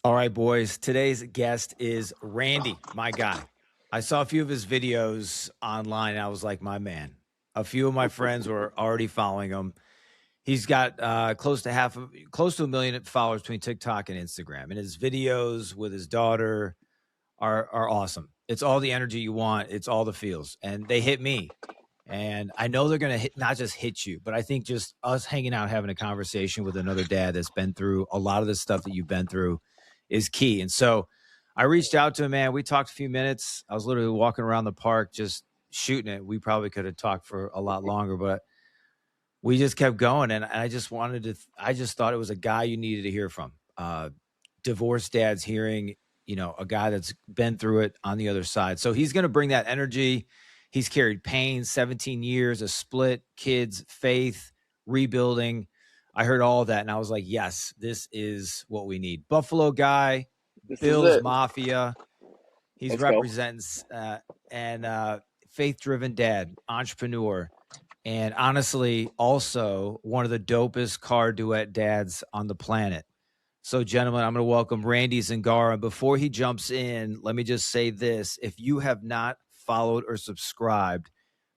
All right, boys. Today's guest is Randy, my guy. I saw a few of his videos online. And I was like, my man. A few of my friends were already following him. He's got close to a million followers between TikTok and Instagram, and his videos with his daughter are awesome. It's all the energy you want. It's all the feels, and they hit me. And I know they're gonna hit not just hit you, but I think just us hanging out, having a conversation with another dad that's been through a lot of the stuff that you've been through is key. And so I reached out to him, man. We talked a few minutes. I was literally walking around the park just shooting it. We probably could have talked for a lot longer, but we just kept going. And I just I just thought it was a guy you needed to hear from. Divorced dads hearing, a guy that's been through it on the other side. So he's going to bring that energy. He's carried pain, 17 years, a split, kids, faith, rebuilding. I heard all of that, and I was like, yes, this is what we need. Buffalo guy, This is Bills it. Mafia. He's Let's go. represents and faith-driven dad, entrepreneur, and honestly, also one of the dopest car duet dads on the planet. So, gentlemen, I'm going to welcome Randy Zangara. Before he jumps in, let me just say this. If you have not followed or subscribed,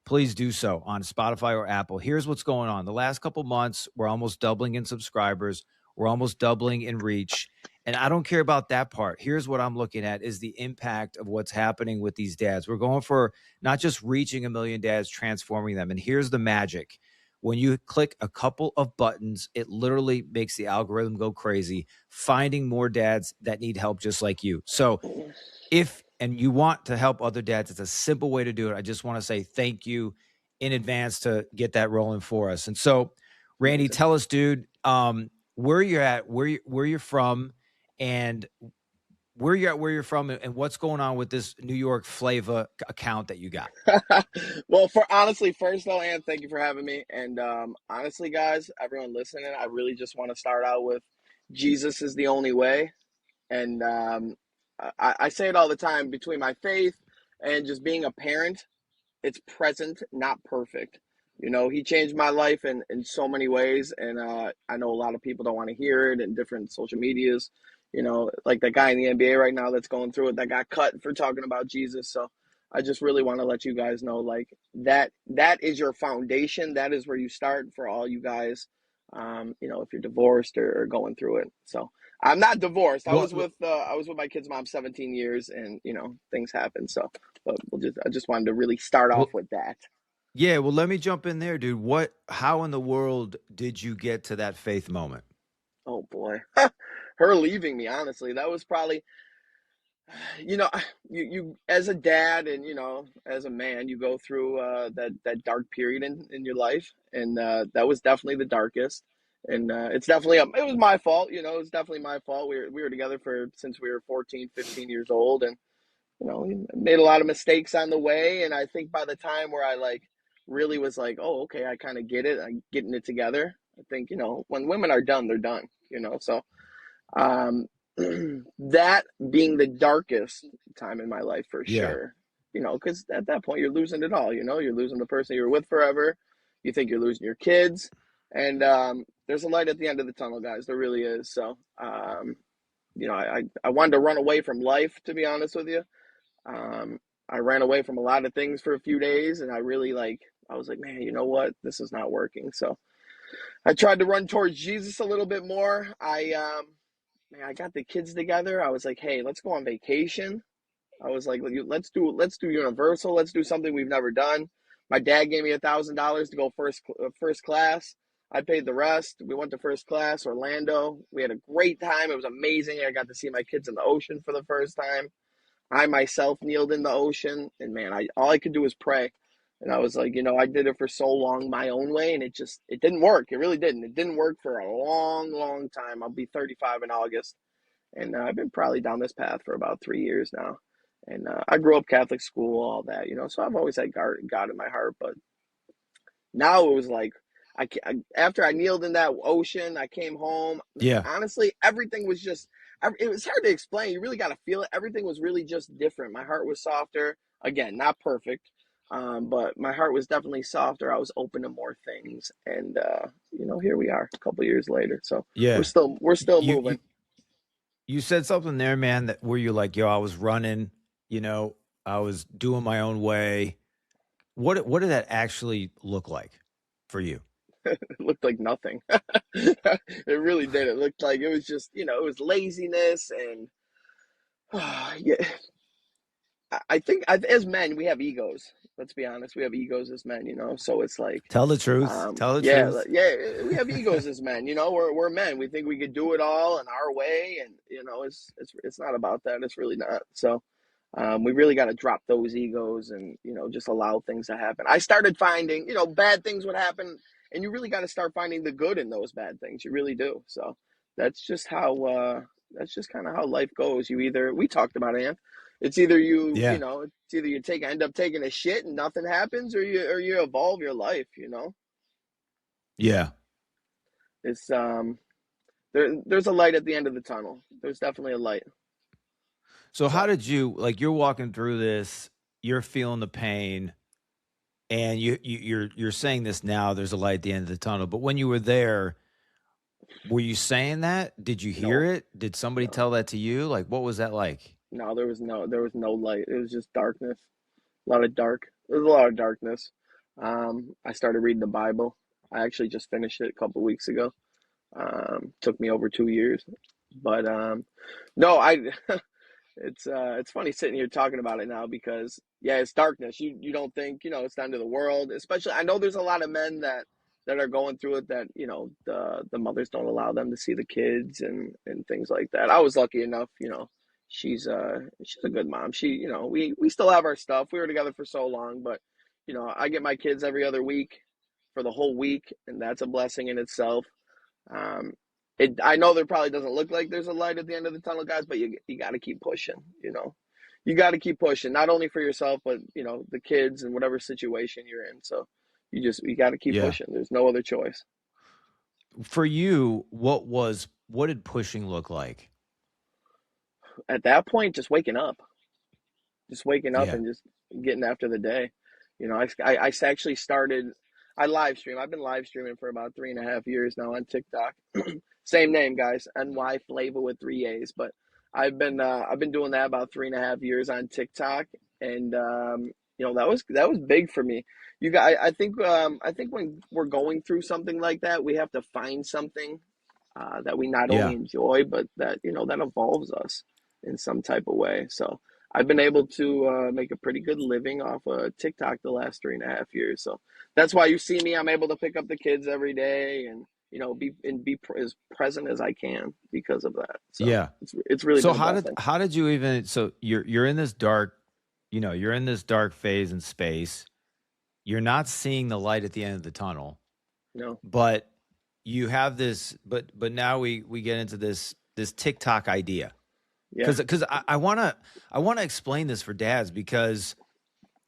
please do so on Spotify or Apple. Here's what's going on. The last couple months, we're almost doubling in subscribers. We're almost doubling in reach. And I don't care about that part. Here's what I'm looking at is the impact of what's happening with these dads. We're going for not just reaching a million dads, transforming them. And here's the magic. When you click a couple of buttons, it literally makes the algorithm go crazy, finding more dads that need help just like you. So if you want to help other dads, it's a simple way to do it. I just want to say thank you in advance to get that rolling for us. And so, Randy, tell us, dude, where you're at, where you're from, and where you're from, and what's going on with this New York flavor account that you got. Well, for honestly, first though, Ann, thank you for having me. And honestly, guys, everyone listening, I really just want to start out with Jesus is the only way. And I say it all the time, between my faith and just being a parent, it's present, not perfect. He changed my life in so many ways, and I know a lot of people don't want to hear it in different social medias. Like that guy in the NBA right now that's going through it that got cut for talking about Jesus. So I just really want to let you guys know, like that is your foundation. That is where you start for all you guys. If you're divorced or going through it. So I'm not divorced. Well, I was with my kid's mom 17 years, and things happen. So, but I just wanted to really start off well, with that. yeah. Well, let me jump in there, dude. How in the world did you get to that faith moment? Oh boy, her leaving me. Honestly, that was probably you know you as a dad and as a man, you go through that dark period in your life, and that was definitely the darkest. And it's definitely it was my fault. It was definitely my fault. We were together for since we were 14, 15 years old, and we made a lot of mistakes on the way. And I think by the time where I like really was like, oh, okay, I kind of get it, I'm getting it together. I think when women are done, they're done. So um, that being the darkest time in my life for Yeah. sure. Because at that point you're losing it all. You're losing the person you were with forever. You think you're losing your kids, and there's a light at the end of the tunnel, guys. There really is. So, I wanted to run away from life, to be honest with you. Um, I ran away from a lot of things for a few days, and I was like, man, you know what? This is not working. So I tried to run towards Jesus a little bit more. Man, I got the kids together. I was like, hey, let's go on vacation. I was like, let's do Universal. Let's do something we've never done. My dad gave me $1,000 to go first class. I paid the rest. We went to first class, Orlando. We had a great time. It was amazing. I got to see my kids in the ocean for the first time. I myself kneeled in the ocean, and man, I all I could do was pray. And I was like, I did it for so long my own way, and it didn't work. It really didn't. It didn't work for a long, long time. I'll be 35 in August, and I've been probably down this path for about 3 years now. And I grew up Catholic school, all that, so I've always had God in my heart. But now it was like, after I kneeled in that ocean, I came home. Man, Yeah. honestly, everything was just, it was hard to explain. You really got to feel it. Everything was really just different. My heart was softer. Again, not perfect, but my heart was definitely softer. I was open to more things, and here we are, a couple years later. So we're Yeah. still You moving. You said something there, man, that where you're like, "Yo, I was running, you know, I was doing my own way." What did that actually look like for you? It looked like nothing. It really did. It looked like it was just, it was laziness and yeah, I think as men we have egos. Let's be honest, we have egos as men, So it's like, Tell the truth. Tell the yeah, truth. yeah, we have egos as men. We're men. We think we could do it all in our way, and it's not about that. It's really not. So, we really got to drop those egos and just allow things to happen. I started finding bad things would happen, and you really got to start finding the good in those bad things. You really do. So that's just how that's just kind of how life goes. We talked about it, it's either Yeah. it's either you end up taking a shit and nothing happens, or you evolve your life. Yeah. It's there's a light at the end of the tunnel. There's definitely a light. So how So did you like you're walking through this, you're feeling the pain, and you're saying this now, there's a light at the end of the tunnel. But when you were there, were you saying that? Did you hear no, it? Did somebody no, tell that to you? Like what was that like? no. There was no light. It was just darkness. A lot of dark. There's a lot of darkness. I started reading the Bible. I actually just finished it a couple weeks ago. Took me over 2 years, but no, it's funny sitting here talking about it now because yeah, it's darkness. You don't think it's the end of the world. Especially, I know there's a lot of men that are going through it that the mothers don't allow them to see the kids and things like that. I was lucky enough. She's a good mom. We still have our stuff. We were together for so long, but I get my kids every other week for the whole week, and that's a blessing in itself. Um, I know there probably doesn't look like there's a light at the end of the tunnel, guys, but you got to keep pushing. You got to keep pushing, not only for yourself, but the kids and whatever situation you're in. So you got to keep Yeah. pushing. There's no other choice. For you, what did pushing look like? At that point, just waking up Yeah. and just getting after the day. I actually started. I live stream. I've been live streaming for about 3.5 years now on TikTok. Same name, guys. NY Flavor with three A's. But I've been doing that about 3.5 years on TikTok, and that was big for me. I think when we're going through something like that, we have to find something that we not only Yeah. enjoy, but that that involves us in some type of way. So I've been able to make a pretty good living off of TikTok the last 3.5 years. So that's why you see me. I'm able to pick up the kids every day and be as present as I can because of that. So Yeah. it's really So been a blessing. how did you even so you're in this dark, you're in this dark phase in space. You're not seeing the light at the end of the tunnel, No, but you have this but now we get into this TikTok idea. yeah, Cuz I want to explain this for dads because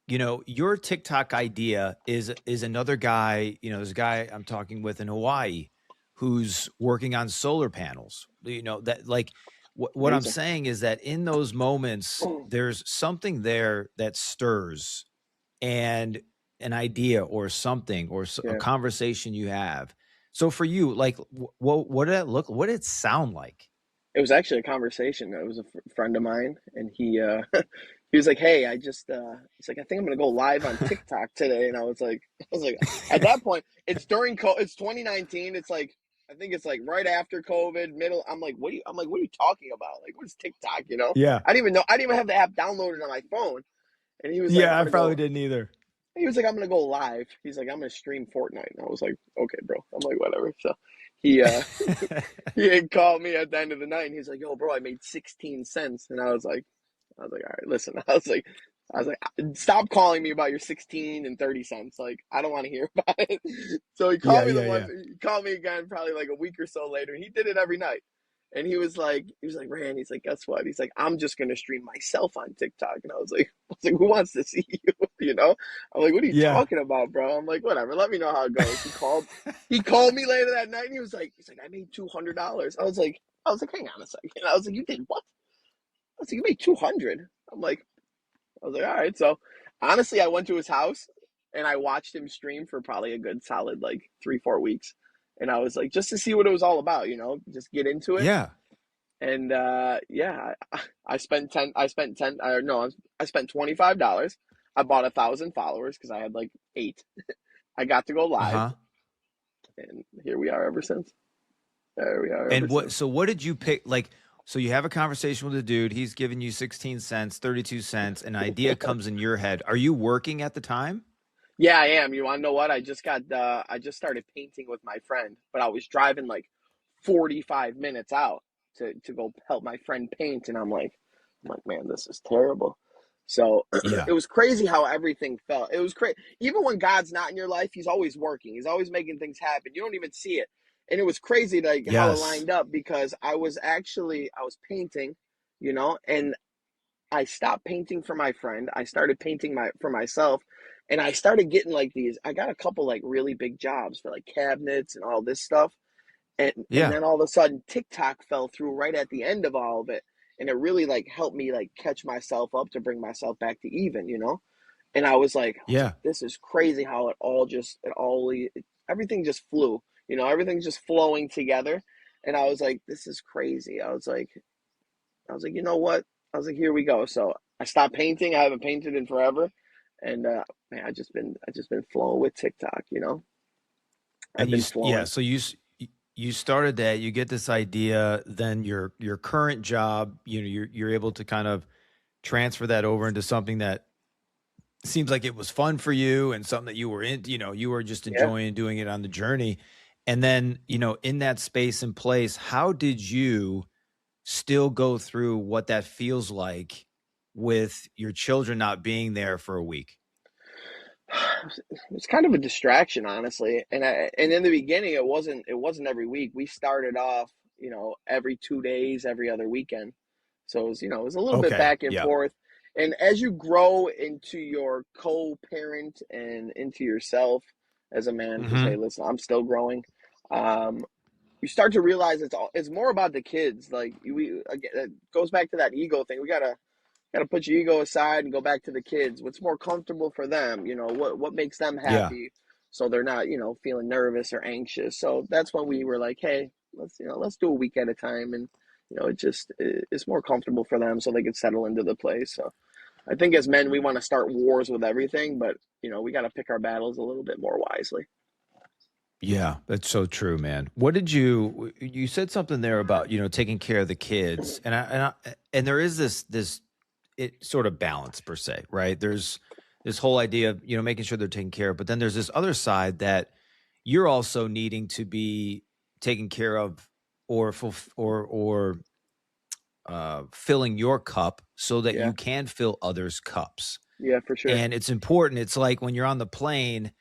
your TikTok idea is another guy, there's a guy I'm talking with in Hawaii who's working on solar panels. That like what I'm amazing. saying is that in those moments there's something there that stirs and an idea or something or a Yeah. conversation you have. So for you, like what did that look what did it sound like? It was actually a conversation. It was a friend of mine, and he was like, "Hey, he's like, I think I'm gonna go live on TikTok today." And I was like, at that point, it's 2019. It's like I think it's like right after COVID, middle. I'm like, what are you talking about? Like, what is TikTok? Yeah. I didn't even know. I didn't even have the app downloaded on my phone. And he was like, Yeah, "I'm I gonna probably go." didn't either. He was like, "I'm gonna go live." He's like, "I'm gonna stream Fortnite." And I was like, "Okay, bro." I'm like, "Whatever." So he he had called me at the end of the night and he's like, "Yo, bro, I made 16 cents." And I was like, "All right, listen." I was like, "Stop calling me about your 16 and 30 cents. Like, I don't want to hear about it." So Yeah, yeah, yeah. he called me again probably like a week or so later. He did it every night. And he was like, "Rand," he's like, "Guess what?" He's like, "I'm just gonna stream myself on TikTok." And I was like, "Who wants to see you?" You know? I'm like, "What are you Yeah. talking about, bro?" I'm like, "Whatever, let me know how it goes." He called me later that night and he's like, "I made $200." I was like, "Hang on a second." I was like, "You did what?" I was like, "You made 200." I was like, "All right." So honestly, I went to his house and I watched him stream for probably a good solid like 3, 4 weeks. And I was like, just to see what it was all about, just get into it. Yeah. And yeah, I spent 10, I spent 10, no, I spent $25. I bought 1,000 followers because I had like eight. I got to go live, Uh-huh. and here we are ever since. There we are ever And since. what did you pick? Like, so you have a conversation with a dude, he's giving you 16 cents, 32 cents, an idea comes in your head. Are you working at the time? Yeah, I am. You want to know what? I just started painting with my friend, but I was driving like 45 minutes out to go help my friend paint, and I'm like, man, this is terrible. So Yeah. it was crazy how everything felt. It was crazy. Even when God's not in your life, he's always working. He's always making things happen. You don't even see it. And it was crazy like how it Yes. lined up because I was painting, and I stopped painting for my friend. I started painting for myself, and I started getting like these. I got a couple like really big jobs for like cabinets and all this stuff, and Yeah. then all of a sudden TikTok fell through right at the end of all of it, and it really like helped me like catch myself up to bring myself back to even. And I was like, Yeah. this is crazy how everything just flew. Everything's just flowing together, and I was like, this is crazy. I was like, you know what? I was like, here we go. So I stopped painting. I haven't painted in forever, and man, I just been flowing with TikTok. I've And been yeah, flowing. so you started that, you get this idea, then your current job, you're able to kind of transfer that over into something that seems like it was fun for you and something that you were in, you were just Yeah. enjoying doing it on the journey. And then, in that space and place, how did you still go through what that feels like with your children not being there for a week? It's kind of a distraction, honestly. And in the beginning, it wasn't every week. We started off, every 2 days, every other weekend. So it was a little bit Okay. back and Yeah. forth. And as you grow into your co-parent and into yourself as a man, because hey, Mhm. listen, I'm still growing. Um, you start to realize it's more about the kids. Like we again, it goes back to that ego thing. We gotta put your ego aside and go back to the kids. What's more comfortable for them? What makes them Yeah. happy, so they're not feeling nervous or anxious. So that's when we were like, hey, let's do a week at a time, and it's more comfortable for them, so they can settle into the place. So I think as men, we want to start wars with everything, but we got to pick our battles a little bit more wisely. Yeah, that's so true, man. What did you said something there about, taking care of the kids. And there is this it sort of balance per se, right? There's this whole idea of, making sure they're taken care of, but then there's this other side that you're also needing to be taken care of or filling your cup so that Yeah, you can fill others' cups. yeah, for sure. And it's important. It's like when you're on the plane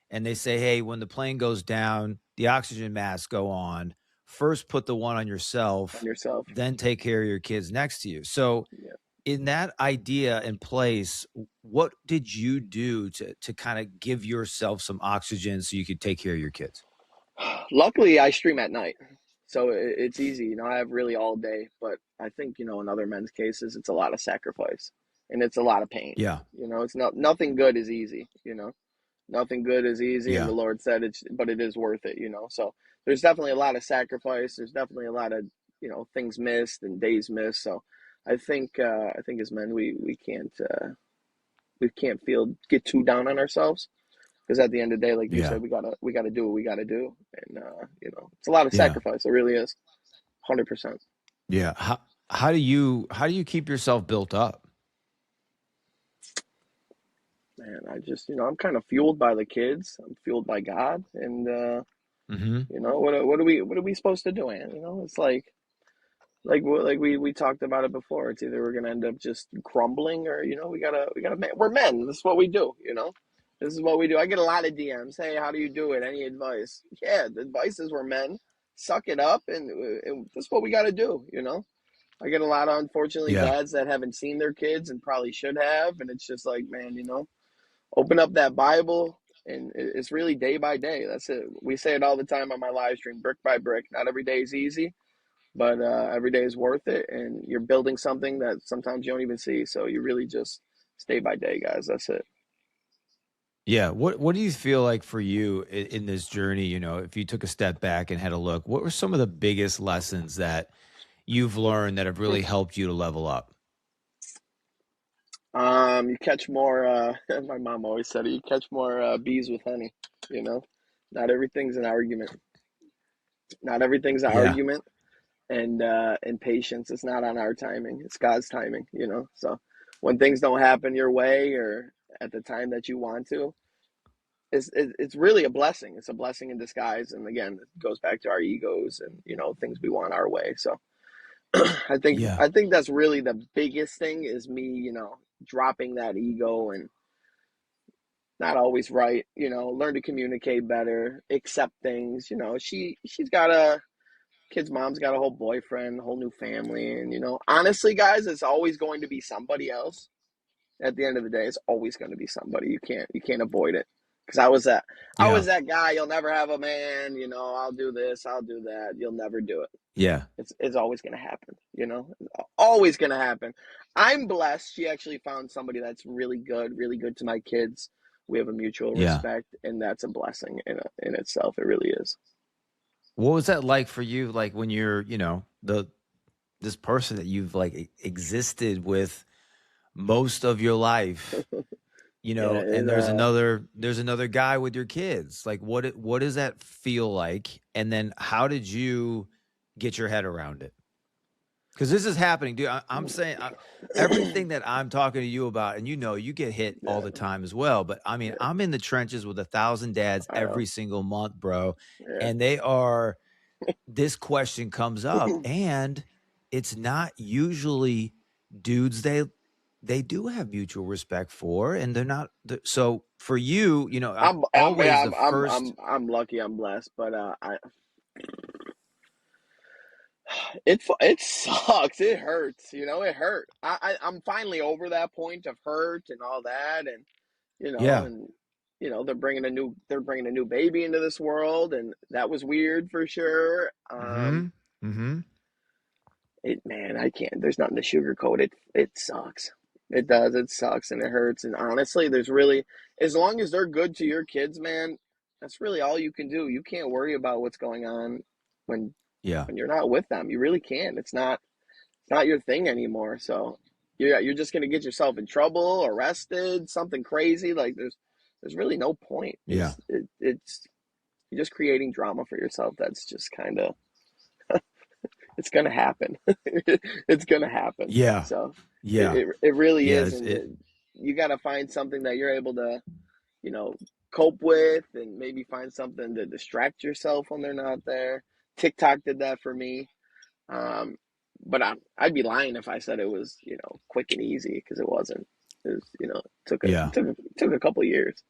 and they say, "Hey, when the plane goes down, the oxygen masks go on. First put the one on On yourself, yourself. then take care of your kids next to you." So, Yeah. in that idea in place, what did you do to kind of give yourself some oxygen so you could take care of your kids? Luckily, I stream at night, so it's easy. I have really all day, but I think in other men's cases, it's a lot of sacrifice and it's a lot of pain. Yeah. It's nothing good is easy. Nothing good is easy, and the Yeah. Lord said but it is worth it. So there's definitely a lot of sacrifice. There's definitely a lot of things missed and days missed. So I think as men we can't feel get too down on ourselves because at the end of the day, like you Yeah. said, we gotta do what we gotta do, and it's a lot of Yeah. sacrifice. It really is, 100%. Yeah. How do you keep yourself built up? Man, I'm kind of fueled by the kids. I'm fueled by God, and Mhm. what are we supposed to do, man? It's like we talked about it before. It's either we're gonna end up just crumbling, or we gotta we're men. This is what we do. This is what we do. I get a lot of DMs. Hey, how do you do it? Any advice? Yeah, the advice is we're men. Suck it up, and this is what we got to do. I get a lot of unfortunately Yeah. dads that haven't seen their kids and probably should have, and it's just like, man, open up that Bible, and it's really day by day. That's it. We say it all the time on my live stream, brick by brick. Not every day is easy, but every day is worth it, and you're building something that sometimes you don't even see. So you really just stay by day, guys. That's it. Yeah. What do you feel like for you in this journey? If you took a step back and had a look, what were some of the biggest lessons that you've learned that have really helped you to level up? You catch more, my mom always said it, you catch more bees with honey, you know? Not everything's an argument. Not everything's an Yeah. argument. And patience is not on our timing. It's God's timing, you know? So when things don't happen your way or at the time that you want to, it's really a blessing. It's a blessing in disguise. And again, it goes back to our egos and, you know, things we want our way. So Yeah. I think that's really the biggest thing is me, you know, dropping that ego and not always right, you know, learn to communicate better, accept things, you know. She's got a kid's mom's got a whole boyfriend, a whole new family, and you know, honestly guys, it's always going to be somebody else. At the end of the day, it's always going to be somebody. You can't avoid it. Because I Yeah. was that guy, you'll never have a man, you know, I'll do this, I'll do that. You'll never do it. Yeah. It's always going to happen, you know? It's always going to happen. I'm blessed. She actually found somebody that's really good to my kids. We have a mutual Yeah. respect, and that's a blessing in itself. It really is. What was that like for you? Like when you're, this person that you've like existed with most of your life, Yeah, and there's another guy with your kids. Like what does that feel like? And then how did you get your head around it? Because this is happening, dude. I'm saying everything that I'm talking to you about, and you get hit all the yeah, time as well. But I mean, yeah, I'm in the trenches with 1,000 dads I know. every single month, bro, Yeah. and they are. This question comes up, and it's not usually dudes they do have mutual respect for, and they're not. So for you, always Yeah, the first. I'm lucky. I'm blessed, but it sucks. It hurts. You know, it hurt. I'm finally over that point of hurt and all that, and you know, Yeah. and you know, they're bringing a new baby into this world, and that was weird for sure. Mm-hmm. Mm-hmm. It man, I can't. There's nothing to sugarcoat it. It sucks. It does. It sucks and it hurts. And honestly, there's really as long as they're good to your kids, man, that's really all you can do. You can't worry about what's going on when Yeah. when you're not with them. You really can't. It's not your thing anymore. So you're just gonna get yourself in trouble, arrested, something crazy. Like there's really no point. Yeah. It's you're just creating drama for yourself. That's just kind of it's gonna happen. It's gonna happen. Yeah. So Yeah. it really Yeah. is, and you got to find something that you're able to, you know, cope with, and maybe find something to distract yourself when they're not there. TikTok did that for me, um, but I'd be lying if I said it was, you know, quick and easy because it wasn't. It was, you know, Yeah. took a couple years.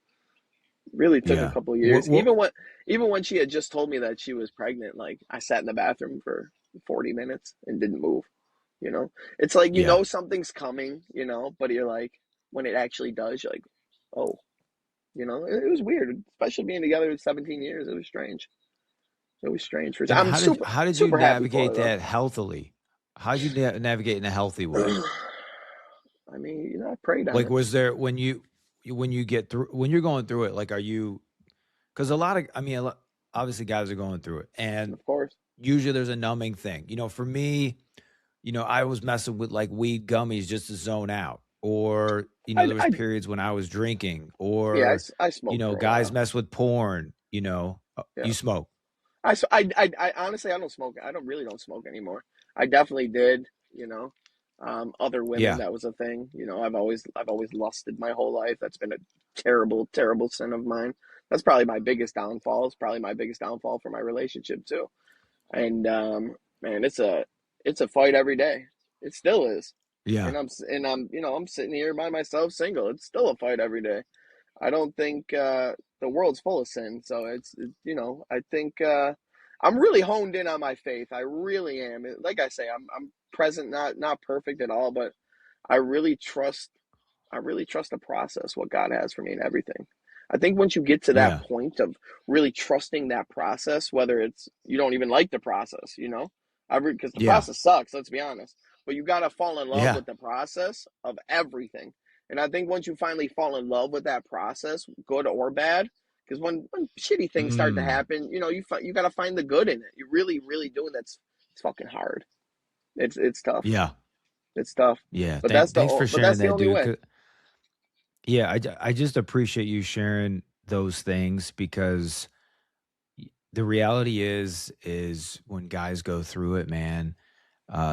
Really took a Yeah. couple What? years. What? Even when she had just told me that she was pregnant, like I sat in the bathroom for 40 minutes and didn't move, you know? It's like you Yeah. know something's coming, you know, but you're like when it actually does, you're like, "Oh, you know, it was weird, especially being together 17 years. It was strange. It was strange for And I'm how did you super happy for navigate her that healthily? How did you navigate in a healthy way? though. I mean, you know, I prayed on Like, it, was there when you get through when you're going through it? Like, are you? Because a lot of, I mean, obviously, guys are going through it, and of course. usually there's a numbing thing. For me, I was messing with like weed gummies just to zone out, or I there was I periods when I was drinking, yeah, or I smoked for a guys while. mess with porn. Yeah. You smoke. I honestly I don't smoke. I don't smoke anymore. I definitely did, you know. Other women Yeah, that was a thing. You know, I've always lusted my whole life. That's been a terrible terrible sin of mine. That's probably my biggest downfall. It's probably my biggest downfall for my relationship too. And man, it's a fight every day. It still is. yeah, And I'm you know, I'm sitting here by myself single. It's still a fight every day. I don't think the world's full of sin. So you know, I think I'm really honed in on my faith. I really am. Like I say, I'm present, not perfect at all, but I really trust. I really trust the process, what God has for me and everything. I think once you get to that yeah, point of really trusting that process, whether it's you don't even like the process, you know, because the yeah, process sucks, let's be honest, but you got to fall in love yeah. with the process of everything. And I think once you finally fall in love with that process, good or bad, because when shitty things start to Mm, happen, you know, you got to find the good in it. You really, really do, and that's it's fucking hard. It's tough. Yeah. It's tough. Yeah. But that's Thanks for sharing the that, only dude. way. Yeah, I just appreciate you sharing those things because the reality is when guys go through it, man,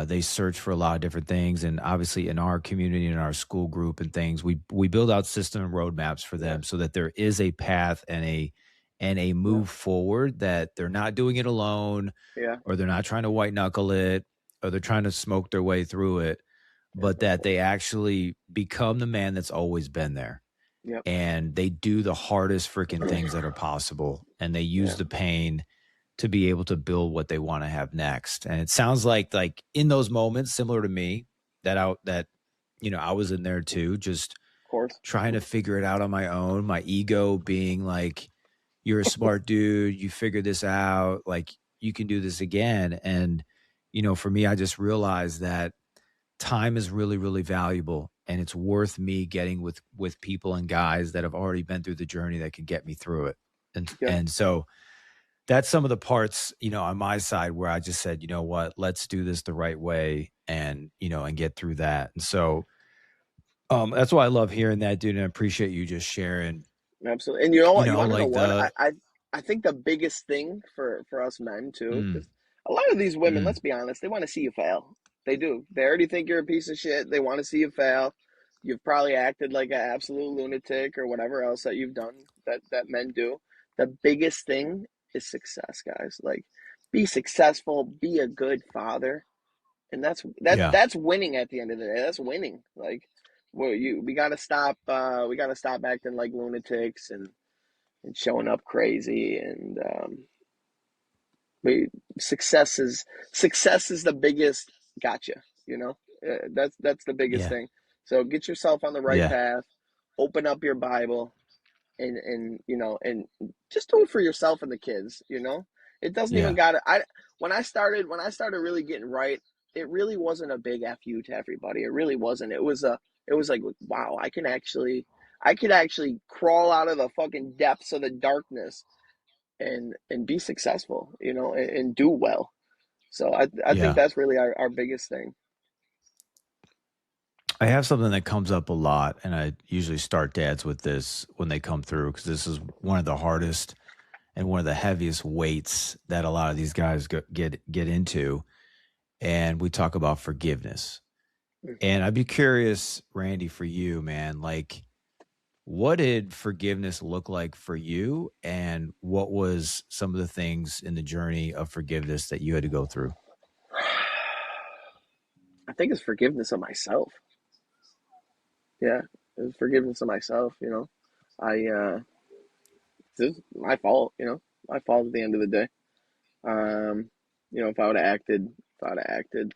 they search for a lot of different things, and obviously in our community, in our school group, and things, we build out system and roadmaps for Yeah. them so that there is a path and a Yeah. move forward that they're not doing it alone, Yeah. or they're not trying to white knuckle it, or they're trying to smoke their way through it, but that Exactly. they actually become the man that's always been there Yep. and they do the hardest freaking things that are possible and they use Yeah. the pain to be able to build what they want to have next. And it sounds like in those moments similar to me that I was in there too, just Of course. trying to figure it out on my own, my ego being like, you're a smart dude, you figured this out, like you can do this again. And for me, I just realized that time is really really valuable and it's worth me getting with people and guys that have already been through the journey that could get me through it. and Yeah. and so that's some of the parts on my side where I just said, you know what, let's do this the right way and and get through that. And so that's why I love hearing that, dude, and I appreciate you just sharing Absolutely. And you know what? You want to know like what? the I think the biggest thing for us men too, mm, because a lot of these women, mm, let's be honest, they want to see you fail. They do. They already think you're a piece of shit. They want to see you fail. You've probably acted like an absolute lunatic or whatever else that you've done that men do. The biggest thing is success, guys. Like, be successful, be a good father, and yeah, that's winning at the end of the day. That's winning. Like, we gotta stop acting like lunatics and showing up crazy and we success is the biggest gotcha. You know, that's the biggest yeah, thing. So get yourself on the right yeah, path. Open up your Bible and and just do it for yourself and the kids. It doesn't even yeah, got to. I when I started really getting right, it really wasn't a big fu to everybody. It really wasn't. It was like, wow, I could actually crawl out of the fucking depths of the darkness and be successful, and do well. So I think yeah. that's really our biggest thing. I have something that comes up a lot, and I usually start dads with this when they come through because this is one of the hardest and one of the heaviest weights that a lot of these guys get into. And we talk about forgiveness. Mhm. And I'd be curious, Randy, for you, man, like what did forgiveness look like for you? And what was some of the things in the journey of forgiveness that you had to go through? I think it's forgiveness of myself. Yeah, it's forgiveness of myself. I This is my fault. My fault at the end of the day. Um, if I would have acted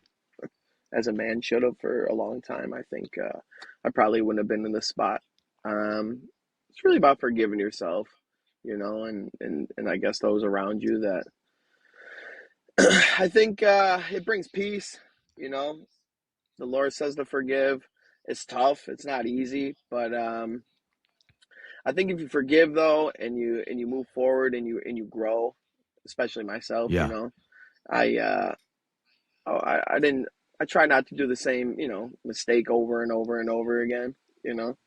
as a man should have for a long time, I think I probably wouldn't have been in this spot. Um, it's really about forgiving yourself, and I guess those around you that I think it brings peace. You know, the Lord says to forgive. It's tough. It's not easy, but I think if you forgive though, and you move forward and you grow, especially myself, Yeah. I I didn't. I try not to do the same, mistake over and over and over again. You know,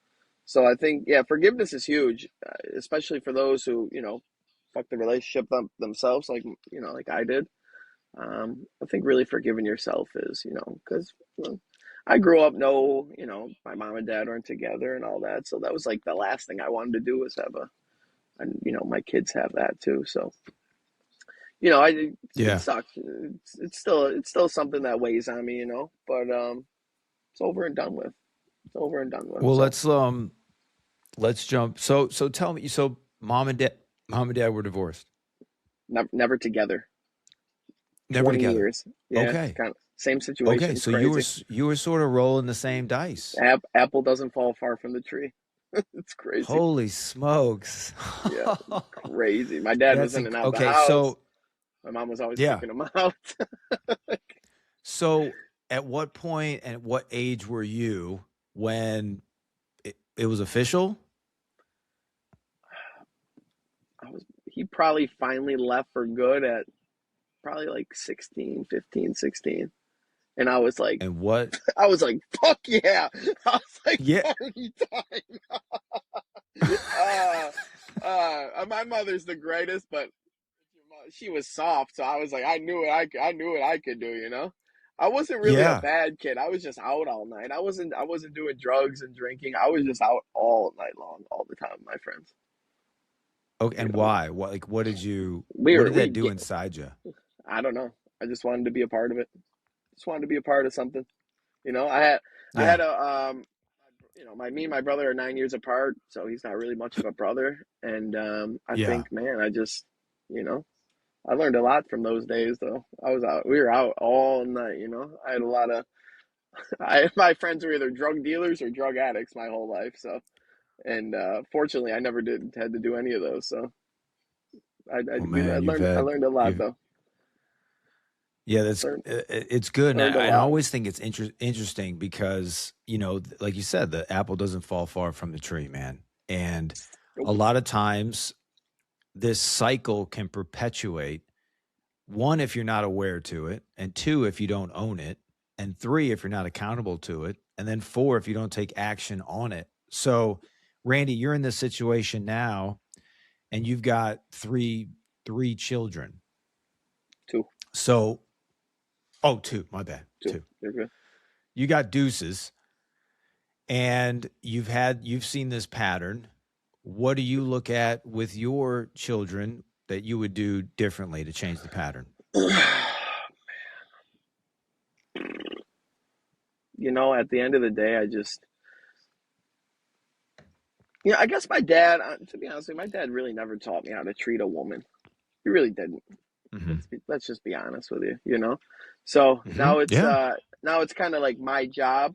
so I think yeah, forgiveness is huge, especially for those who fuck the relationship themselves, like I did. I think really forgiving yourself is, because I grew up my mom and dad weren't together and all that, so that was like the last thing I wanted to do was have and my kids have that too. So it Yeah. sucks. It's still something that weighs on me, but it's over and done with. It's over and done with. Well, So let's jump. So tell me, so mom and dad were divorced. never together. Never 20 together. years. Yeah, it's Okay. kind of same Okay. situation. It's So you were crazy. you were sort of rolling the same dice. Apple doesn't fall far from the tree. It's crazy. Holy smokes. Yeah, crazy. My dad was in and out of the Okay, house. so My mom was always yeah. kicking him out. So at what point and what age were you when it was official? He probably finally left for good at probably like 16, 15, 16. And And what? I was like, fuck yeah. I was like, Yeah. party time. Uh, my mother's the greatest, but she was soft, so I was like, I knew what I could do, you know. I wasn't really a Yeah. bad kid. I was just out all night. I wasn't doing drugs and drinking. I was just out all night long, all the time with my friends. Okay. You And know, why? What? Like, what did you? we What were did we that do get. inside you? I don't know. I just wanted to be a part of it. Just wanted to be a part of something. You know, I Yeah. had a my me and my brother are 9 years apart, so he's not really much of a brother. And I Yeah. think, man, I just, you know, I learned a lot from those days. Though we were out all night. You know, I had a lot of, my friends were either drug dealers or drug addicts my whole life. So, and fortunately, I never did had to do any of those. So Well, man, I learned a lot you've though. yeah, Learned it's good, learned a and I lot. always think it's interesting because like you said, the apple doesn't fall far from the tree, man. And a Nope. lot of times, this cycle can perpetuate. One, if you're not aware to it, and two, if you don't own it, and three, if you're not accountable to it, and then four, if you don't take action on it. So, Randy, you're in this situation now, and you've got three children. Two, So, oh, two, my bad, two. two. You're good. You got deuces, and you've seen this pattern. What do you look at with your children that you would do differently to change the pattern? You know, at the end of the day, I just, I guess my dad, to be honest with you, my dad really never taught me how to treat a woman. He really didn't. Hmm. Let's just be honest with you, you know. So Hmm. Yeah. now it's kind of like my job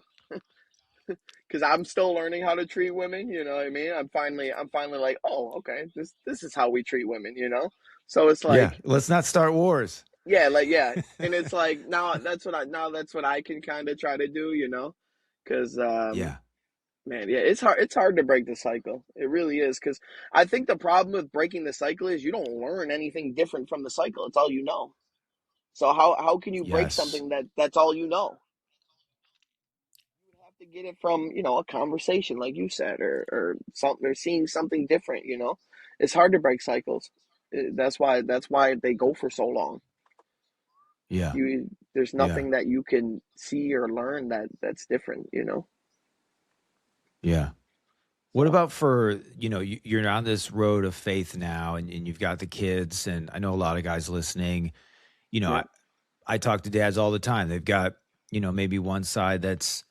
because I'm still learning how to treat women. You know what I mean? I'm finally like, oh, okay, this is how we treat women. You know. So it's Yeah. like, Let's not start wars. yeah, and it's like now that's what I can kind of try to do. You know, because Yeah. man, yeah, it's hard to break the cycle. It really is because I think the problem with breaking the cycle is you don't learn anything different from the cycle. It's all you know. So how can you break Yes. something that's all you know? You would have to get it from, a conversation like you said, or something, or seeing something different, you know? It's hard to break cycles. That's why they go for so long. Yeah. There's Yeah. nothing that you can see or learn that's different, you know? Yeah. What So about for, you're on this road of faith now, and you've got the kids, and I know a lot of guys listening, you know, yeah. I, I talk to dads all the time. They've got, maybe one side that's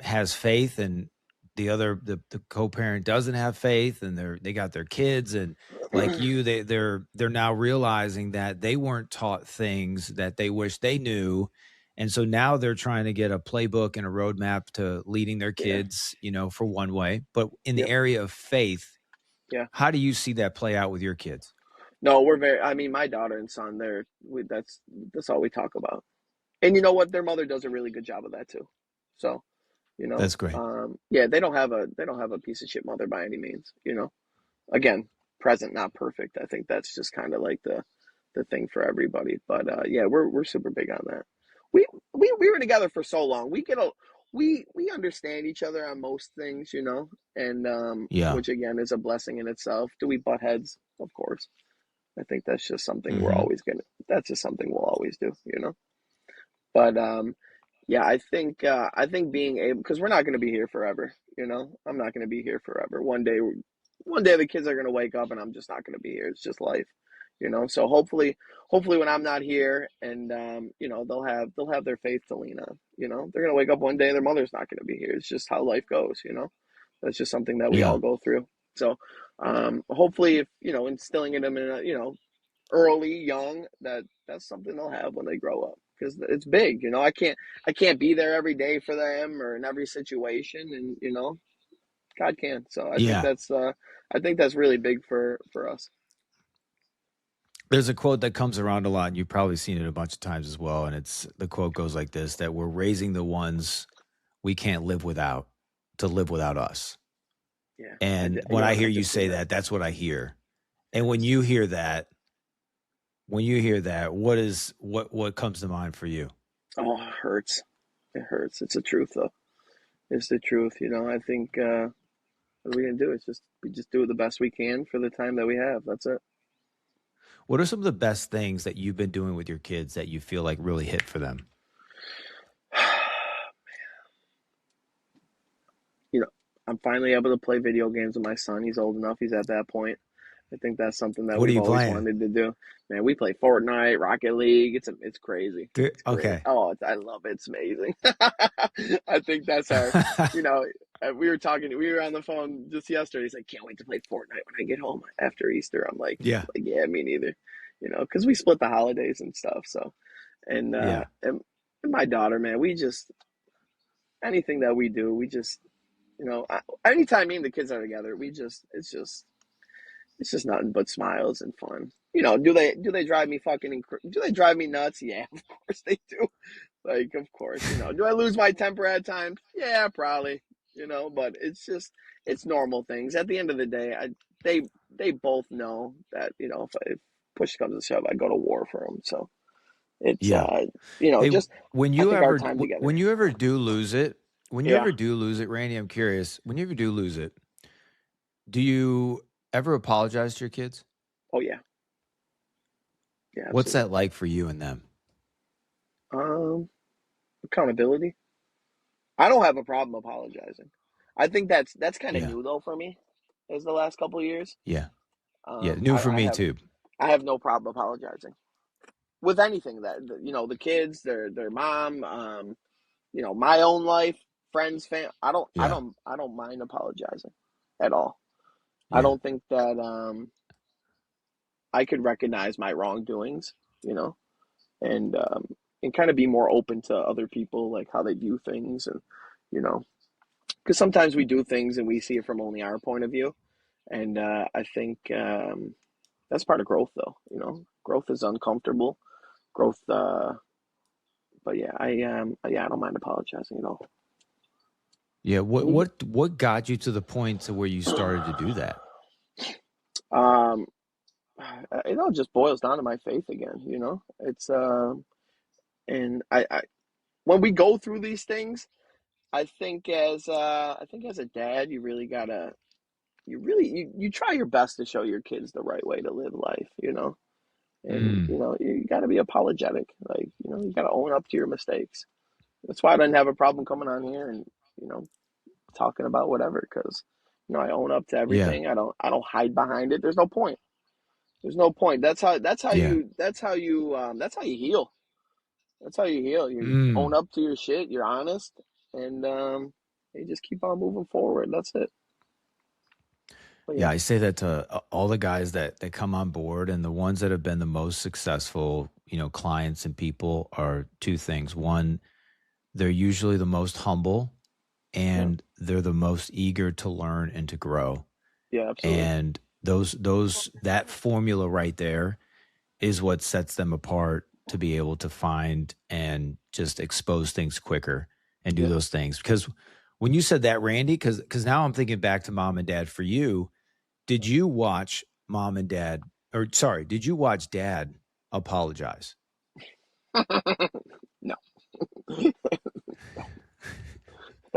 has faith, and the other, the co-parent doesn't have faith, and they got their kids, and like you, they're now realizing that they weren't taught things that they wish they knew. And so now they're trying to get a playbook and a roadmap to leading their Yeah. kids, for one way. But in the Yep. area of faith, Yeah. how do you see that play out with your kids? No, I mean, my daughter and son, that's all we talk about. And you know what? Their mother does a really good job of that too. So, That's great. yeah, they don't have a piece of shit mother by any means, you know. Again, present, not perfect. I think that's just kind of like the thing for everybody. But yeah, we're super big on that. We we were together for so long. We understand each other on most things, you know, and Yeah. which again is a blessing in itself. Do we butt heads? Of course. I think that's just something Hmm. that's just something we'll always do, you know. But yeah, I think being able, because we're not going to be here forever, you know. I'm not going to be here forever. One day the kids are going to wake up and I'm just not going to be here. It's just life, you know. So hopefully when I'm not here, and they'll have their faith to lean on. You know, they're going to wake up one day, their mother's not going to be here. It's just how life goes, you know. That's just something that we Yeah. all go through. So hopefully, if instilling in them in early, young, that's something they'll have when they grow up because it's big. You know, I can't be there every day for them or in every situation, and God can. So Yeah. I think that's really big for us. There's a quote that comes around a lot, and you've probably seen it a bunch of times as well. And the quote goes like this: that we're raising the ones we can't live without to live without us. Yeah, And when I I hear you can see say that. that, that's what I hear. And Yes. when you hear that, what comes to mind for you? Oh, it hurts. It hurts. It's the truth, though. It's the truth. I think what are we gonna do? It's just we just do it the best we can for the time that we have. That's it. What are some of the best things that you've been doing with your kids that you feel like really hit for them? you know, I'm finally able to play video games with my son. He's old enough. He's at that point. I think that's something that What are we've you always playing? wanted to do. Man, we play Fortnite, Rocket League. It's crazy. It's crazy. Okay. Oh, I love it. It's amazing. I think that's our, you know, we were on the phone just yesterday. He's like, can't wait to play Fortnite when I get home after Easter. Yeah. Yeah, me neither. Because we split the holidays and stuff. So, and, uh, Yeah. and, and my daughter, man, we just, anything that we do, we just, anytime me and the kids are together, it's just nothing but smiles and fun. Do they drive me do they drive me nuts? Yeah, of course they do. Like, of course, do I lose my temper at times? Yeah, probably. But it's normal things. At the end of the day, they they both know that if push comes to shove, I go to war for them. So it's Yeah. Hey, just when I you think our ever time when together. you ever do lose it, when you Yeah. ever do lose it, Randy, I'm curious. When you ever do lose it, do you ever apologize to your kids? Oh yeah. Yeah. What's that Absolutely. like for you and them? Accountability. I don't have a problem apologizing. I think that's kind of Yeah. new though for me, as the last couple of years. Yeah. Yeah. Um, New I, for I me have too. I have no problem apologizing with anything that the kids, their mom, my own life, friends, fam. Yeah. I don't mind apologizing at all. I Yeah. don't think that I could recognize my wrongdoings, you know, and um, and kind of be more open to other people, like how they view things, and you know, because sometimes we do things and we see it from only our point of view. And I think that's part of growth, though. Growth is uncomfortable. Growth, but yeah, I don't mind apologizing at all. Yeah. What And what what got you to the point to where you started to do that? um, it all just boils down to my faith again. It's and I when we go through these things, I think as a dad, you try your best to show your kids the right way to live life. And Mm. you got to be apologetic, like you got to own up to your mistakes. That's why I didn't have a problem coming on here and you know talking about whatever, because I own up to Yeah. everything. I don't hide behind it. There's no point. Yeah. That's how you heal. That's how you heal. You Mm. own up to your shit, you're honest, and you just keep on moving forward. That's it. But Yeah, yeah. I say that to all the guys that come on board, and the ones that have been the most successful, clients and people are two things. One, they're usually the most humble, Yeah. and they're the most eager to learn and to grow. Yeah, absolutely. And those that formula right there is what sets them apart to be able to find and just expose things quicker and do Yeah. those things. Because when you said that, Randy, because now I'm thinking back to mom and dad for you. Did you watch mom and dad, or sorry, did you watch dad apologize? No.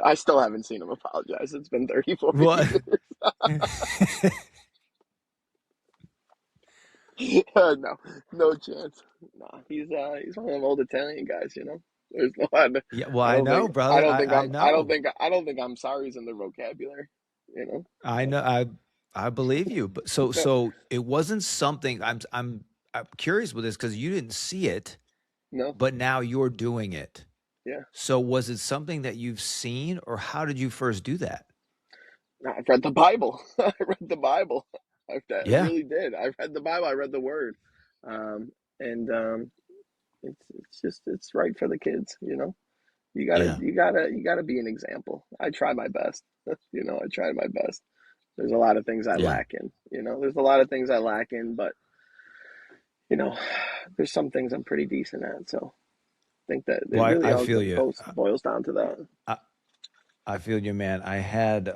I still haven't seen him apologize. It's been 34 What? years. No, no chance. No, he's one of them old Italian guys. There's no. Yeah, well, I I don't think. know, brother. I know. I don't think I'm sorry's in their vocabulary. You know. I know. I believe you. But No. so it wasn't something. I'm curious with this because you didn't see it, No. but now you're doing it. Yeah. So was it something that you've seen, or how did you first do that? No, I've read the Bible. I read the Bible. I Yeah, really did. I read the Bible. I read the Word. Um, and it's right for the kids. yeah, You gotta be an example. I try my best. I tried my best. There's a lot of things I yeah. lack in. There's a lot of things I lack in, but you know, there's some things I'm pretty decent at. So I think that it Well, really I all feel you. boils down to that. I, I feel you, man. I had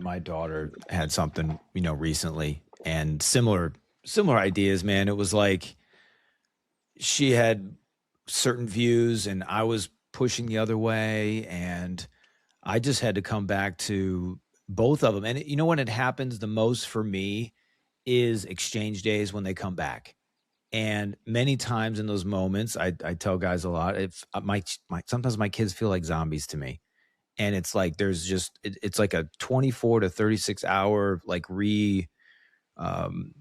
my daughter had something, recently, and similar ideas, man. It was like she had certain views and I was pushing the other way, and I just had to come back to both of them. And you know when it happens the most for me is exchange days when they come back. And many times in those moments, I tell guys a lot, if my sometimes my kids feel like zombies to me. And it's like there's just it's like a 24 to 36 hour um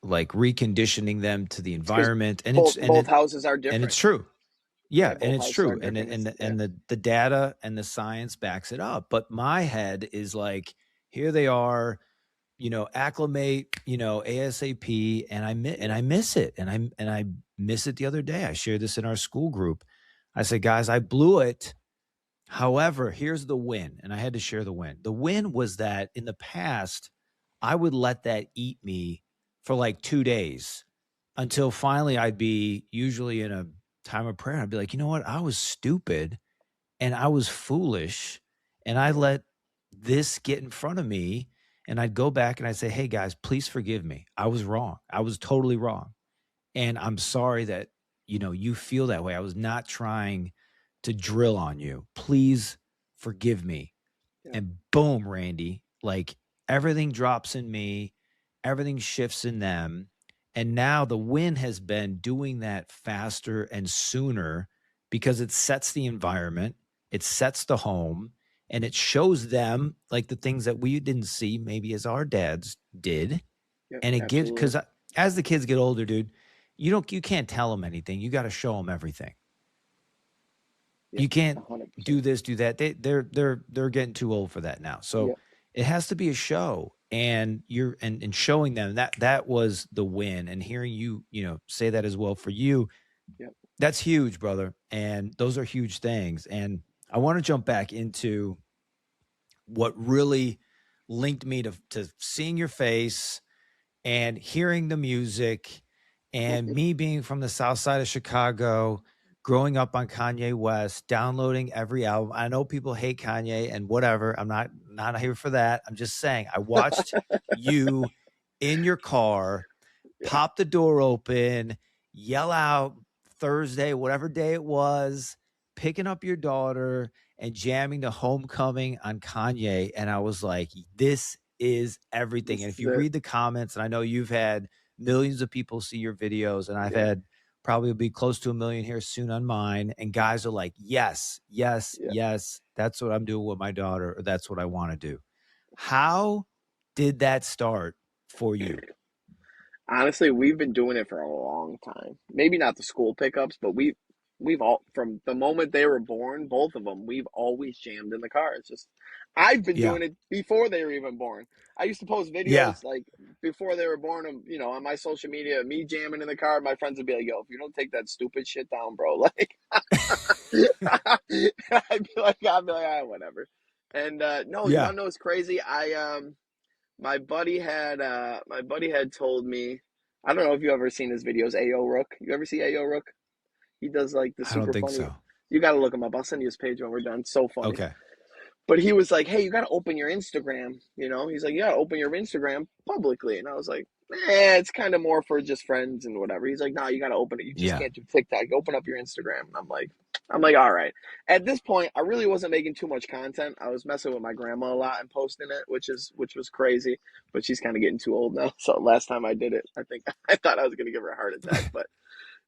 like reconditioning them to the It's because environment, and both houses are it's different. true. Yeah, Yeah, and both it's houses are true, and different. It's yeah, the data and the science backs it up. But my head is like, here they are, acclimate, ASAP, and yeah, I miss it, and I miss it the other day. I shared this in our school group. I said, guys, I blew it. However, here's the win, and I had to share the win. The win was that in the past, I would let that eat me for like 2 days until finally I'd be usually in a time of prayer. I'd be like, you know what? I was stupid and I was foolish and I yeah, let this get in front of me. And I'd go back and I'd say, hey guys, please forgive me. I was wrong. I was totally wrong. And I'm sorry that, you feel that way. I was not trying to drill on you. Please forgive me. yeah. And boom, Randy, like everything drops in me, everything shifts in them. And now the win has been doing that faster and sooner because it sets the environment, it sets the home, and it shows them like the things that we didn't see maybe as our dads did. Yep, And it gives, absolutely. because as the kids get older, dude, you can't tell them anything. You got to show them everything. Yep, You can't 100%. do this, do that. They're getting too old for that now. So Yep, it has to be a show, and and showing them that was the win. And hearing you, say that as well for you, yep. that's huge, brother. And those are huge things. And I want to jump back into what really linked me to seeing your face and hearing the music, and me being from the south side of Chicago, growing up on Kanye West, downloading every album. I know people hate Kanye and whatever. I'm not here for that. I'm just saying I watched you in your car Yeah, pop the door open, yell out Thursday, whatever day it was, picking up your daughter and jamming the Homecoming on Kanye. And I was like, this is everything. this And if is you it. read the comments, and I know you've had millions of people see your videos, and I've Yeah, had probably will be close to a million here soon on mine. And guys are like, yes, yes, yeah. yes, that's what I'm doing with my daughter, or that's what I want to do. How did that start for you? Honestly, we've been doing it for a long time. Maybe not the school pickups, but we've all from the moment they were born, both of them, we've always jammed in the car. It's just I've been Yeah. doing it before they were even born. I used to post Yeah. videos like before they were born, on my social media, me jamming in the car. My friends would be like, "Yo, if you don't take that stupid shit down, bro," like I'd be like, ah, whatever. And no, you Yeah. want to know what's crazy? My buddy had told me, I don't know if you ever seen his videos, AO Rook. You ever see AO Rook? He does like the I don't super think funny. so. You got to look him up. I'll send you his page when we're done. So funny. Okay. But he was like, "Hey, you got to open your Instagram." He's like, "Yeah, open your Instagram publicly." And I was like, it's kind of more for just friends and whatever. He's like, "No, you got to open it. You just Yeah. can't do TikTok. Open up your Instagram." And I'm like, all right. At this point, I really wasn't making too much content. I was messing with my grandma a lot and posting it, which was crazy. But she's kind of getting too old now. So last time I did it, I think I thought I was gonna give her a heart attack. But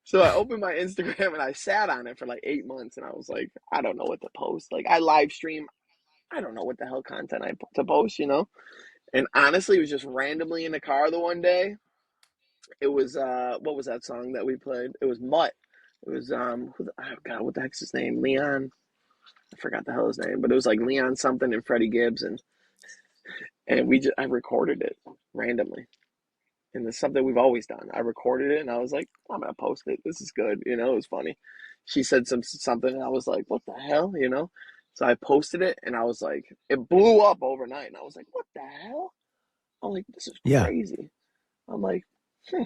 so I opened my Instagram and I sat on it for like 8 months, and I was like, I don't know what to post. Like I live stream. I don't know what the hell content I put to post. And honestly, it was just randomly in the car the one day. It was what was that song that we played? It was Mutt. It was oh God, what the heck's his name? Leon. I forgot the hell his name, but it was like Leon something and Freddie Gibbs, and I recorded it randomly. And it's something we've always done. I recorded it and I was like, I'm gonna post it. This is good. It was funny. She said something and I was like, what the hell? So I posted it and I was like, it blew up overnight. And I was like, what the hell? I'm like, this is Yeah. crazy. I'm like, hmm.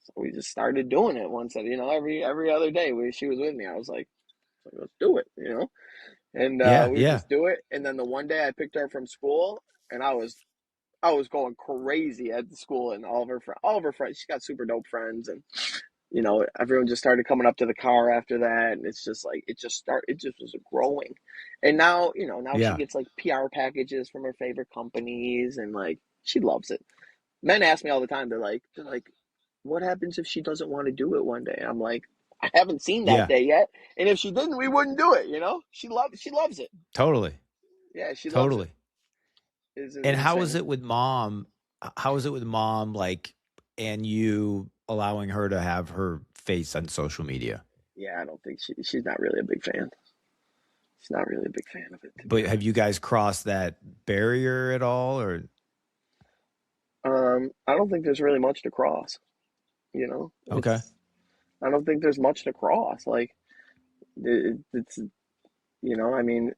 So we just started doing it once, every other day she was with me. I was like, let's do it. And Yeah. we would Yeah. just do it. And then the one day I picked her up from school, and I was going crazy at the school, and all of her friends. She got super dope friends, and everyone just started coming up to the car after that, and it's just like it just was growing, and now she Yeah. gets like PR packages from her favorite companies, and like she loves it. Men ask me all the time. They're like, what happens if she doesn't want to do it one day? I'm like, I haven't seen that Yeah. day yet, and if she didn't, we wouldn't do it. She loves it. Totally. Yeah, she loves it. Totally. It's And how is insane. it with mom? How is it with mom, like, and you allowing her to have her face on social media? Yeah, I don't think she's not really a big fan. She's not really a big fan of it, to be But have you honest. guys crossed that barrier at all, or I don't think there's really much to cross. okay? It's I don't think there's much to cross. Like it's I mean,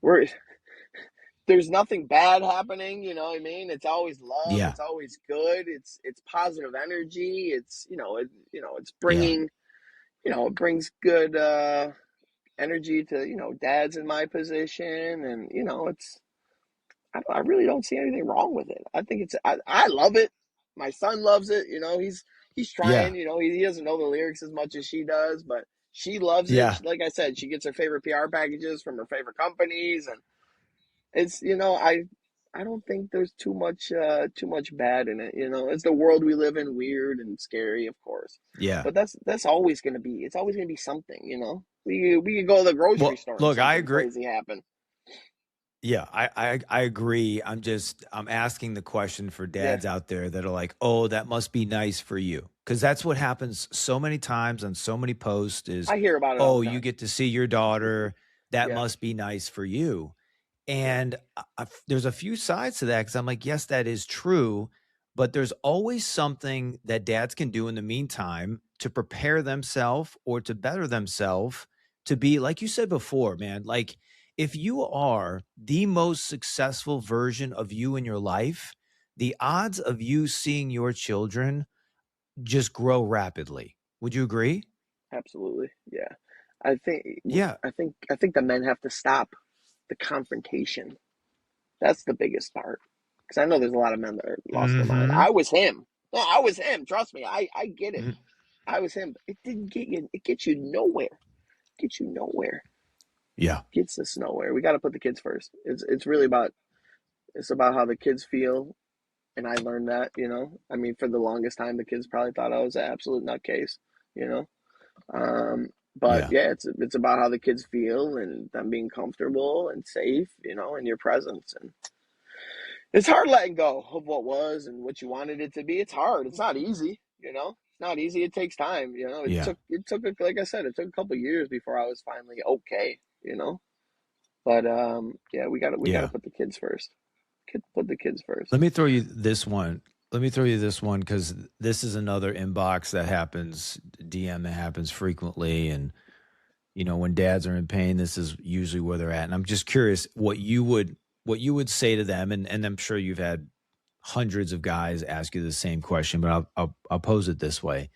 we're there's nothing bad happening. You know what I mean? It's always love. Yeah. It's always good. It's positive energy. It's Yeah. bringing it brings good energy to dads in my position, and it's I really don't see anything wrong with it. I think I love it. My son loves it. He's Yeah. trying. He doesn't know the lyrics as much as she does, but she loves it. Yeah. Like I said, she gets her favorite PR packages from her favorite companies, and I don't think there's too much bad in it. It's the world we live in, weird and scary, of course. Yeah. But that's always gonna be. It's always gonna be something. We could go to the grocery Well, store and look, I something agree. crazy happen. Yeah, I agree. I'm asking the question for Yeah, dads out there that are like, "Oh, that must be nice for you." Cuz that's what happens so many times on so many posts is, I hear about it all "Oh, the you time. get to see your daughter. That Yeah, must be nice for you." yeah, And there's a few sides to that cuz I'm like, "Yes, that is true." But there's always something that dads can do in the meantime to prepare themselves or to better themselves to be like you said before, man, like if you are the most successful version of you in your life, the odds of you seeing your children just grow rapidly. Would you agree? absolutely. Yeah, I think Yeah. I think the men have to stop the confrontation. That's the biggest part. Because I know there's a lot of men that are lost their mind. Mhm. I was him. No, I was him. Trust me. I get it. Mhm. I was him. It didn't get you. It gets you nowhere. Gets you nowhere. Yeah. Gets us nowhere. We got to put the kids first. It's really about how the kids feel, and I learned that. I mean, for the longest time, the kids probably thought I was an absolute nutcase. You know, um, but Yeah. yeah, it's about how the kids feel and them being comfortable and safe. In your presence, and it's hard letting go of what was and what you wanted it to be. It's hard. It's not easy. It's not easy. It takes time. It Yeah. took like I said, it took a couple of years before I was finally okay. But yeah, we gotta Yeah. put the kids first. Put the kids first. Let me throw you this one. Let me throw you this one because this is another inbox that happens, DM that happens frequently. And, when dads are in pain, this is usually where they're at. And I'm just curious what you would say to them. And I'm sure you've had hundreds of guys ask you the same question, but I'll pose it this way.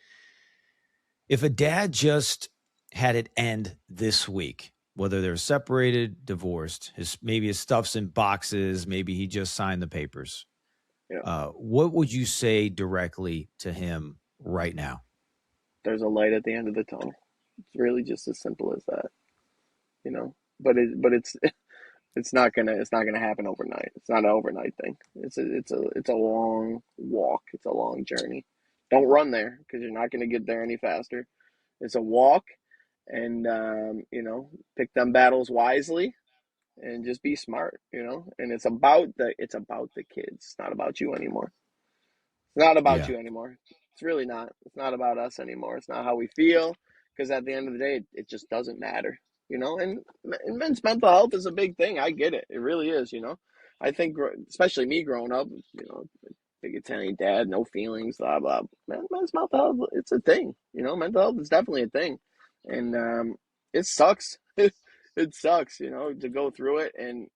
If a dad just had it end this week, whether they're separated, divorced, maybe his stuff's in boxes, maybe he just signed the papers. Yeah, What would you say directly to him right now? there's a light at the end of the tunnel. It's really just as simple as that. But it's not gonna happen overnight. It's not an overnight thing. It's a long walk. It's a long journey. Don't run there because you're not gonna get there any faster. It's a walk, and pick them battles wisely, and just be smart. And it's about the kids. It's not about you anymore. It's not about Yeah. you anymore. It's really not. It's not about us anymore. It's not how we feel, because at the end of the day, it just doesn't matter. And men's mental health is a big thing. I get it. It really is. I think, especially me growing up, big Italian dad, no feelings, blah blah. Men's mental health, it's a thing. Mental health is definitely a thing, and it sucks. It sucks, to go through it. And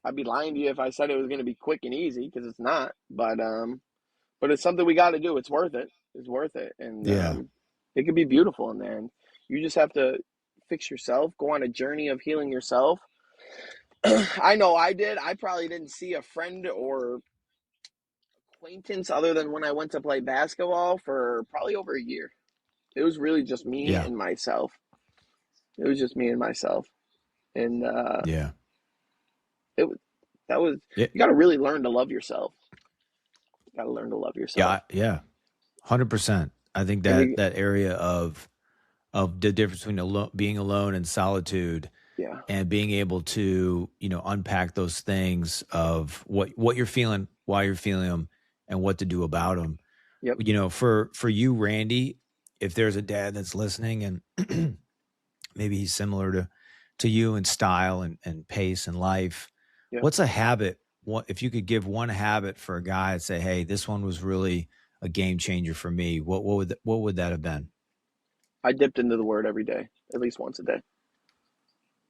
I'd be lying to you if I said it was going to be quick and easy, because it's not. But it's something we got to do. It's worth it. It's worth it, and Yeah. it could be beautiful in there. And you just have to fix yourself, go on a journey of healing yourself. I know I did. I probably didn't see a friend or acquaintance other than when I went to play basketball for probably over a year. It was really just me Yeah. and myself. It was just me and myself, and Yeah. it was that was Yeah. you got to really learn to love yourself. You got to learn to love yourself, Yeah. Yeah. 100%. I think and that that area of the difference between being alone and solitude yeah, and being able to, unpack those things of what you're feeling, why you're feeling them, and what to do about them. yep, For you, Randy, if there's a dad that's listening and maybe he's similar to you in style and pace and life, yep. what's a habit? What if you could give one habit for a guy and say, "Hey, this one was really a game changer for me." What would that have been? I dipped into the Word every day, at least once a day.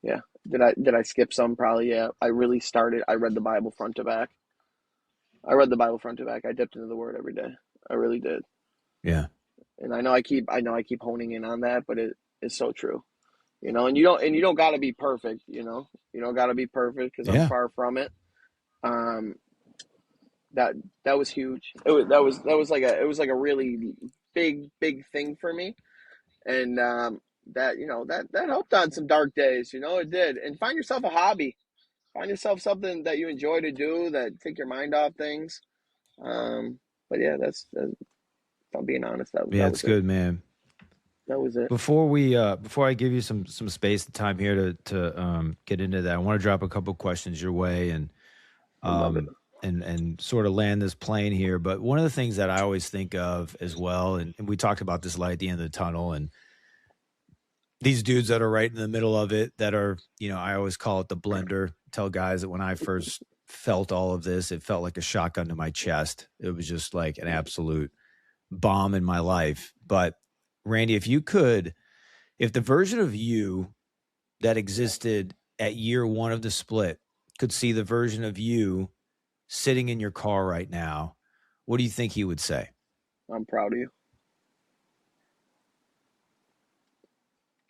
Yeah. Did I skip some? Probably. Yeah. I really started. I read the Bible front to back. I read the Bible front to back. I dipped into the Word every day. I really did. Yeah. And I know I keep honing in on that, but it is so true. And you don't got to be perfect. You don't got to be perfect because I'm Yeah. far from it. Um, that that was huge. It was like a really big thing for me, and that helped on some dark days. It did. And find yourself a hobby. Find yourself something that you enjoy to do that take your mind off things. Um, but yeah, if I'm being honest, Yeah, that it's was it. good, man. That was it. Before I give you some space and time here to get into that, I want to drop a couple questions your way I love it. um and sort of land this plane here. But one of the things that I always think of as well, and we talked about this light at the end of the tunnel, and these dudes that are right in the middle of it that are, I always call it the blender. Tell guys that when I first felt all of this, it felt like a shotgun to my chest. It was just like an absolute bomb in my life. But Randy, if the version of you that existed at year one of the split could see the version of you sitting in your car right now, what do you think he would say? I'm proud of you.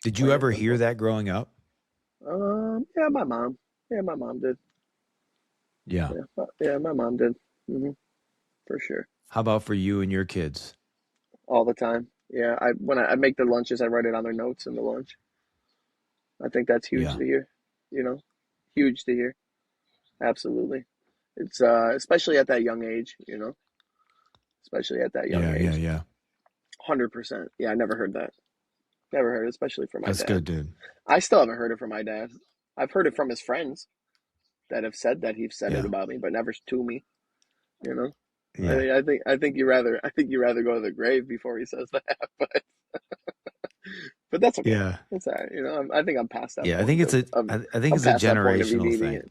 Did you Plain and ever hear simple. that growing up? Yeah, my mom. Yeah, my mom did. Yeah. Yeah, my mom did. For sure. How about for you and your kids? All the time. Yeah, when I make their lunches, I write it on their notes in the lunch. I think that's huge Yeah. to hear. You know, huge to hear. Absolutely. It's especially at that young age. Especially at that young Yeah. Yeah. age. Yeah. 100%. Yeah, I never heard that. Never heard it, especially from my That's dad. good, dude. I still haven't heard it from my dad. I've heard it from his friends that have said that he's said it Yeah. about me, but never to me. You know. Yeah. I think you rather go to the grave before he says that, but that's okay. Yeah. It's all right. I think I'm past that Yeah. I point think it's of, a, of I think I'm it's a past that point of generational redeeming thing. it.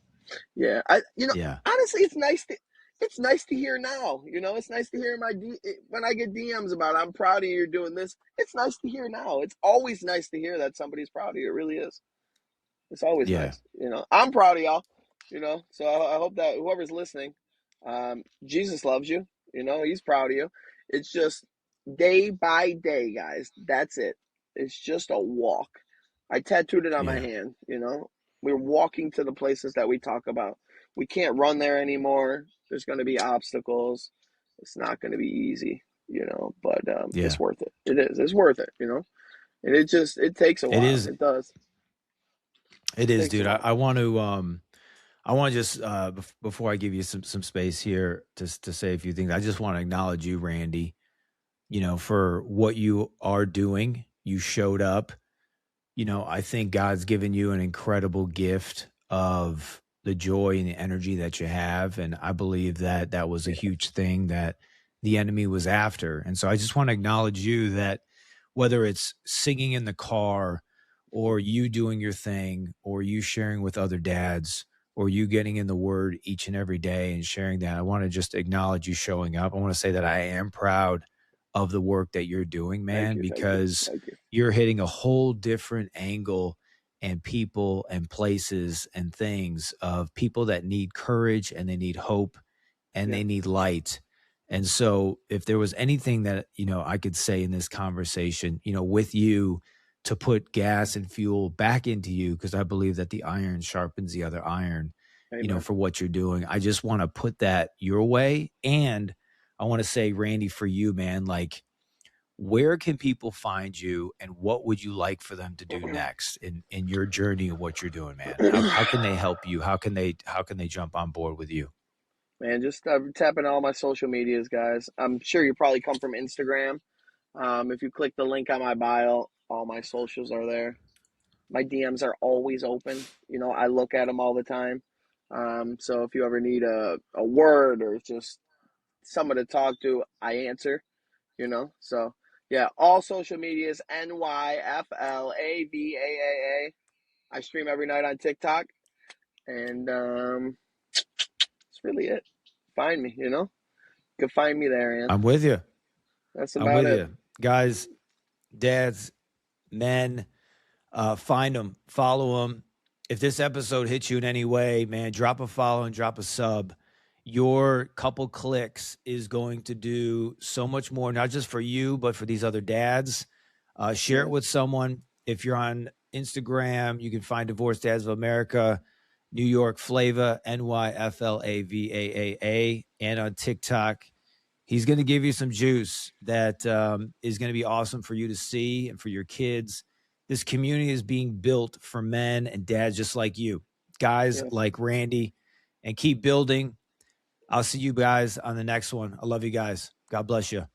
Yeah, Yeah. honestly, it's nice to hear now. It's nice to hear when I get DMs about I'm proud of you doing this. It's nice to hear now. It's always nice to hear that somebody's proud of you. It really is. It's always Yeah. nice. I'm proud of y'all. So I hope that whoever's listening, Jesus loves you. He's proud of you. It's just day by day, guys. That's it. It's just a walk. I tattooed it on my Yeah. hand. We're walking to the places that we talk about. We can't run there anymore. There's going to be obstacles. It's not going to be easy. But it's Yeah. worth it. It is. It's worth it. And it takes a It while. is. It does. It It is, takes a dude. I, while. I want to. I want to just before I give you some space here to say a few things. I just want to acknowledge you, Randy. For what you are doing. You showed up. I think God's given you an incredible gift of the joy and the energy that you have. And I believe that that was a Yeah. huge thing that the enemy was after. And so I just want to acknowledge you that whether it's singing in the car or you doing your thing or you sharing with other dads or you getting in the word each and every day and sharing that, I want to just acknowledge you showing up. I want to say that I am proud of the work that you're doing, Thank man, you. Thank you. because Thank you. you're hitting a whole different angle and people and places and things of people that need courage and they need hope and Yeah. they need light. And so if there was anything that, I could say in this conversation, with you to put gas and fuel back into you, because I believe that the iron sharpens the other iron, Amen. for what you're doing. I just want to put that your way. And I want to say, Randy, for you, man, like where can people find you, and what would you like for them to do next in your journey of what you're doing, man? How can they help you? How can they jump on board with you? Man, just tap into all my social medias, guys. I'm sure you probably come from Instagram. If you click the link on my bio, all my socials are there. My DMs are always open. You know, I look at them all the time. So if you ever need a word or just someone to talk to, I answer, you know. So yeah, all social medias NYFLAVAAA. I stream every night on TikTok, and that's really it. Find me, you know. You can find me there, Ian. I'm with you. That's I'm about with it. you. Guys, dads, men, find them, follow them. If this episode hits you in any way, man, drop a follow and drop a sub. Your couple clicks is going to do so much more, not just for you, but for these other dads. Share it Yeah, with someone. If you're on Instagram, you can find Divorced Dads of America, New York Flava, NYFLAVAAA, and on TikTok. He's going to give you some juice that is going to be awesome for you to see and for your kids. This community is being built for men and dads just like you, guys yes. like Randy, and keep building. I'll see you guys on the next one. I love you guys. God bless you.